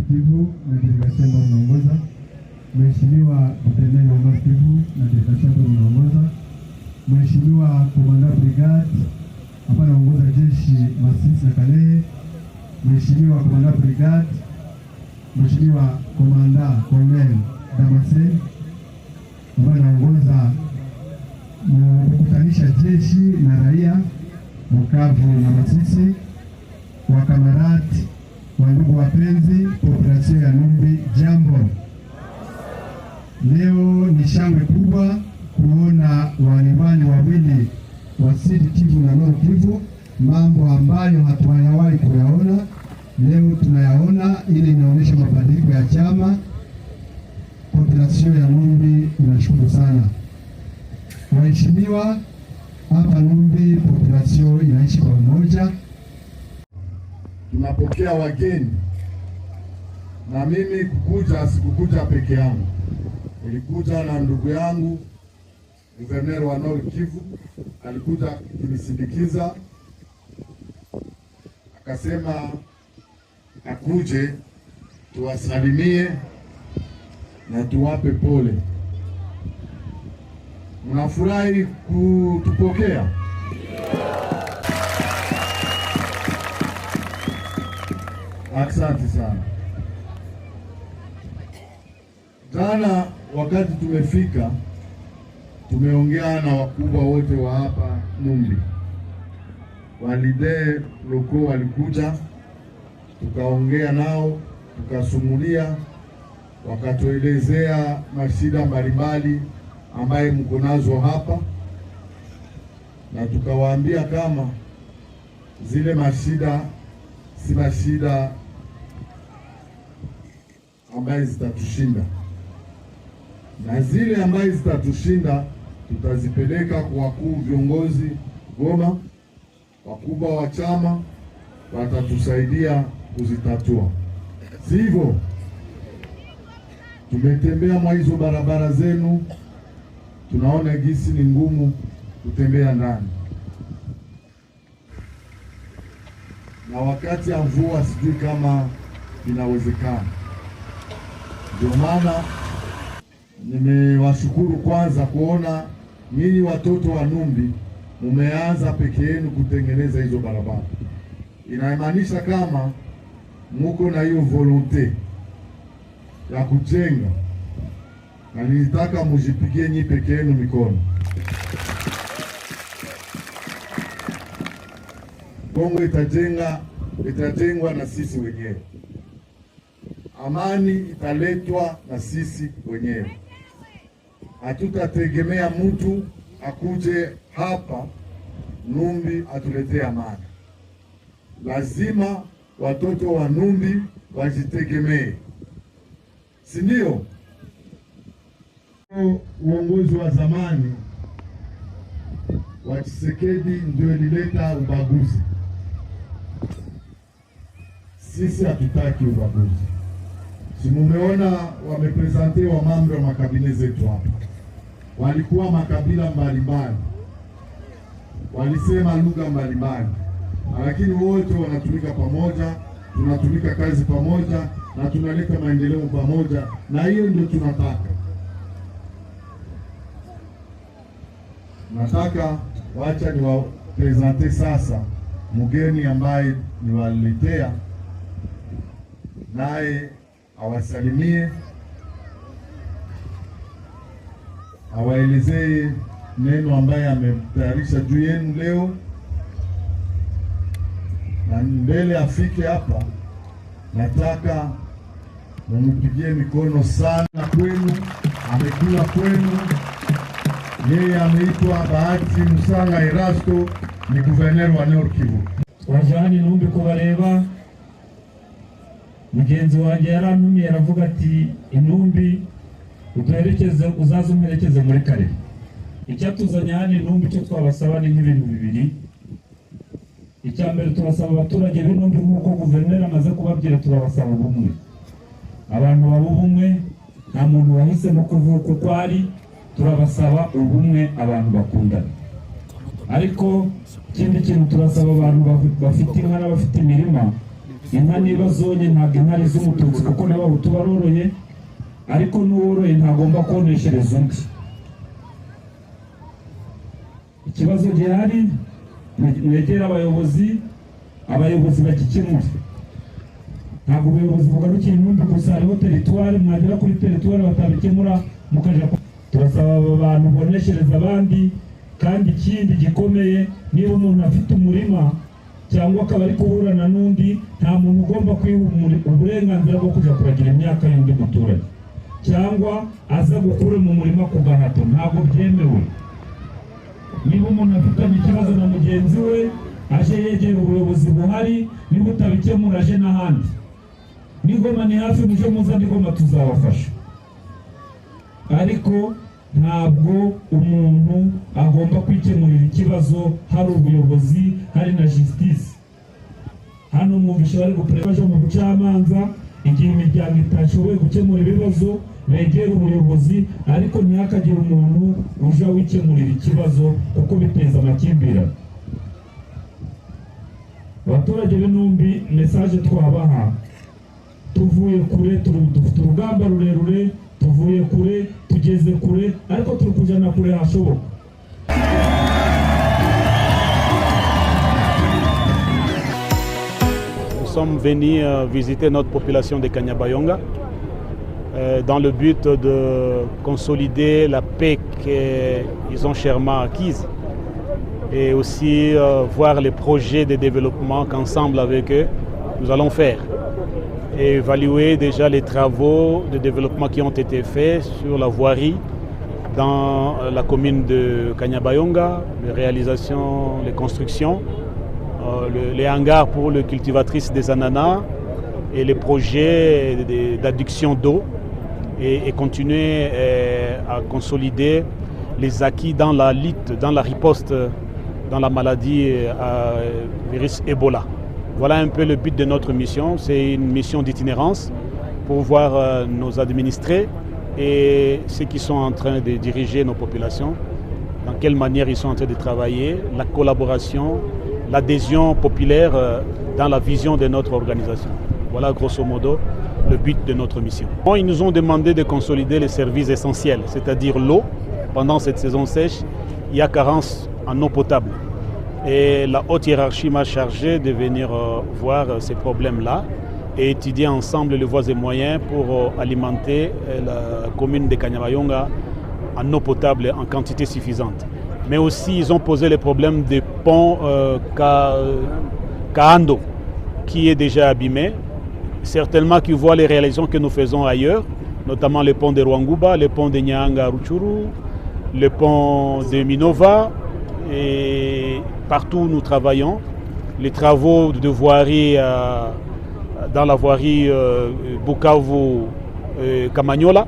Kivu na delegation ambayo mnaongoza, Mheshimiwa Mtendaji wa Nord Kivu na delegation ambayo mnaongoza, Mheshimiwa Komanda Brigade ambaye anaongoza jeshi Masisi na Kalehe, Mheshimiwa Komanda Brigade, Mheshimiwa Komanda Colonel Damascene ambaye anaongoza kukutanisha jeshi na raia Bukavu na Masisi, wa kamarati wandugu wapenzi, population ya Numbi, jambo. Leo ni shangwe kubwa kuona waliwali wawili wa Sud Kivu na Nord Kivu, mambo ambayo hatuyawahi kuyaona leo tunayaona. Ili inaonyesha mabadiliko ya chama. Population ya Numbi inashukuru sana. Waheshimiwa, hapa Numbi population inaishi kwa umoja. Tunapokea wageni, na mimi sikukuja peke yangu, nilikuja na ndugu yangu Guverneur wa Nord Kivu, alikuja kunisindikiza, akasema akuje tuwasalimie na tuwape pole. Mnafurahi kutupokea? Asante sana. Jana wakati tumefika, tumeongea na wakubwa wote wa hapa Numbi. Walide loko walikuja, tukaongea nao, tukasumulia, wakatuelezea mashida mbalimbali ambaye mko nazo hapa, na tukawaambia kama zile mashida si mashida ambaye zitatushinda, na zile ambaye zitatushinda tutazipeleka kwa wakuu viongozi Goma, wakubwa wa chama watatusaidia kuzitatua. Sivyo? Tumetembea mwa hizo barabara zenu, tunaona gisi ni ngumu kutembea ndani, na wakati ya mvua sijui kama inawezekana. Ndio maana nimewashukuru kwanza kuona nyinyi watoto wa Numbi mumeanza peke yenu kutengeneza hizo barabara. Inamaanisha kama muko na hiyo volonte ya kujenga, na nilitaka mujipigie nyinyi peke yenu mikono. Kongo itajengwa na sisi wenyewe. Amani italetwa na sisi wenyewe. Hatutategemea mtu akuje hapa Numbi atuletee amani. Lazima watoto wa Numbi wajitegemee, si ndio? Uongozi wa zamani wa Tshisekedi ndio ilileta ubaguzi. Sisi hatutaki ubaguzi. Si mumeona wamepresente wa mambo wa makabila zetu hapa, walikuwa makabila mbalimbali, walisema lugha mbalimbali, lakini wote wanatumika pamoja, tunatumika kazi pamoja, na tunaleta maendeleo pamoja, na hiyo ndio tunataka. Nataka wacha niwapresente sasa mgeni ambaye niwaletea, naye awasalimie, awaelezee neno ambaye ametayarisha juu yenu leo, na mbele afike hapa, nataka mumpigie mikono sana kwenu. Amekula kwenu. Yeye ameitwa Bahati Musanga Erasto, ni guverneri wa Nord Kivu. Wajani numbi kubareba, mugenzi wanjye yarantumye aravuga ati intumbi utuherekeze, uzaze umuherekeze muri kare. Icyatuzanye hano intumbi cyo twabasaba ni nk'ibintu bibiri. Icya mbere turasaba abaturage b'intumbi nk'uko guverineri amaze kubabwira, turabasaba ubumwe. Abantu baba ubumwe, nta muntu wahisemo kuvuka uko ari, turabasaba ubumwe, abantu bakundana. Ariko ikindi kintu turasaba abantu bafite inka n'abafite imirima, inka niba zonye ntabwo inka ari iz'umututsi kuko n'abahutu baroroye, ariko n'uworoye ntagomba koneshereza undi. Ikibazo gihari, mwegera abayobozi bagikemura. Ntabwo ubuyobozi bugarukira intumbi gusa, hariho teritwari, mwagera kuri teritwari batabikemura mukaja. Turasaba aba bantu boneshereza abandi. Kandi ikindi gikomeye, niba umuntu afite umurima cyangwa akaba ari kuburana n'undi, nta muntu ugomba kwiha uburenganzira bwo kuja kuragira imyaka y'undi muturage cyangwa aza gukura mu murima ku gahato, ntabwo byemewe. Niba umuntu afitanye ikibazo na mugenzi we, aje yegera ubuyobozi buhari, niba utabikemura aje n'ahandi. N'Igoma ni hafi, muje muza n'Igoma tuzabafasha. Ariko ntabwo umuntu agomba kwikemurira ikibazo hari ubuyobozi, hari na justice. Hano mwumvisha bari guprepaje mu bucamanza, igihe imiryango itashoboye gukemura ibibazo begera ubuyobozi, ariko ntihakagire umuntu uja wikemurira ikibazo kuko biteza amakimbirane. Abaturage b'intumbi, message twabaha, tuvuye kure, dufite urugamba rurerure, tuvuye kure, tugeze kure, ariko turi kujana kure hashoboka. Nous sommes venus visiter notre population de Kanyabayonga dans le but de consolider la paix qu'ils ont chèrement acquise et aussi voir les projets de développement qu'ensemble avec eux nous allons faire. Et évaluer déjà les travaux de développement qui ont été faits sur la voirie dans la commune de Kanyabayonga, les réalisations, les constructions, les hangars pour les cultivatrices des ananas et les projets d'adduction d'eau et continuer à consolider les acquis dans la lutte, dans la riposte, dans la maladie à virus Ebola. Voilà un peu le but de notre mission. C'est une mission d'itinérance pour voir nos administrés et ceux qui sont en train de diriger nos populations, dans quelle manière ils sont en train de travailler, la collaboration, l'adhésion populaire dans la vision de notre organisation. Voilà grosso modo le but de notre mission. Ils nous ont demandé de consolider les services essentiels, c'est-à-dire l'eau. Pendant cette saison sèche, il y a carence en eau potable. Et la haute hiérarchie m'a chargé de venir voir ces problèmes-là et étudier ensemble les voies et moyens pour alimenter la commune de Kanyabayonga en eau potable en quantité suffisante. Mais aussi, ils ont posé le problème des ponts Kaando, qui est déjà abîmé. Certainement qu'ils voient les réalisations que nous faisons ailleurs, notamment le pont de Rwanguba, le pont de Nyanga Ruchuru, le pont de Minova, et partout où nous travaillons, les travaux de voirie dans la voirie Bukavu-Kamanyola.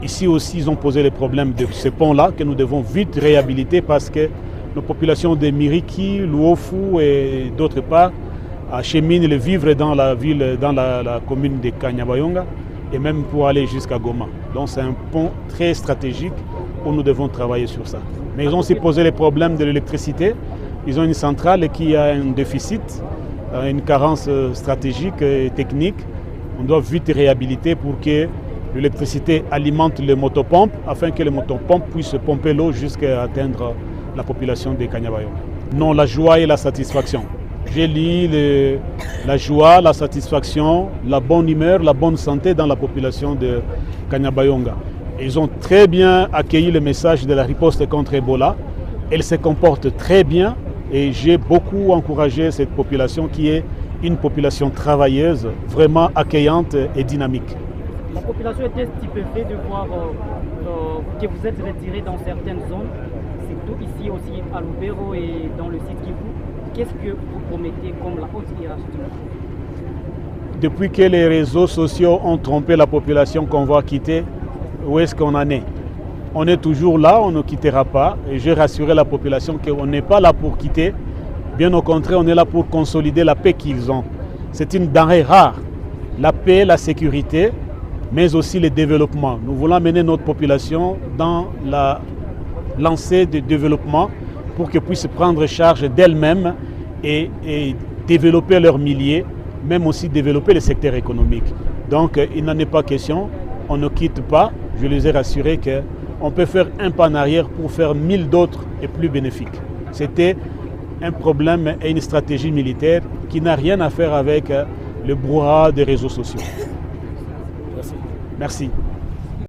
Ici aussi, ils ont posé les problèmes de ce pont-là que nous devons vite réhabiliter parce que nos populations de Miriki, Luofu et d'autre part acheminent les vivres dans la ville, dans la commune de Kanyabayonga et même pour aller jusqu'à Goma. Donc c'est un pont très stratégique où nous devons travailler sur ça. Mais ils ont aussi posé les problèmes de l'électricité. Ils ont une centrale qui a un déficit, une carence stratégique et technique. On doit vite réhabiliter pour que l'électricité alimente les motopompes afin que les motopompes puissent pomper l'eau jusqu'à atteindre la population de Kanyabayonga. Non, la joie et la satisfaction. J'ai lu la joie, la satisfaction, la bonne humeur, la bonne santé dans la population de Kanyabayonga. Ils ont très bien accueilli le message de la riposte contre Ebola. Elle se comporte très bien et j'ai beaucoup encouragé cette population qui est une population travailleuse, vraiment accueillante et dynamique. La population était stupéfaite de voir que vous êtes retiré dans certaines zones, surtout ici aussi à Lubero et dans le site Kivu. Qu'est-ce que vous promettez comme la haute hiérarchie? Depuis que les réseaux sociaux ont trompé la population qu'on va quitter, où est-ce qu'on en est? On est toujours là, on ne quittera pas. Et j'ai rassuré la population qu'on n'est pas là pour quitter. Bien au contraire, on est là pour consolider la paix qu'ils ont. C'est une denrée rare. La paix, la sécurité, mais aussi le développement. Nous voulons amener notre population dans la lancée de développement pour qu'elles puissent prendre charge d'elles-mêmes et développer leur milieu, même aussi développer le secteur économique. Donc il n'en est pas question, on ne quitte pas. Je les ai rassurés qu'on peut faire un pas en arrière pour faire 1000 d'autres et plus bénéfiques. C'était un problème et une stratégie militaire qui n'a rien à faire avec le brouhaha des réseaux sociaux. Merci.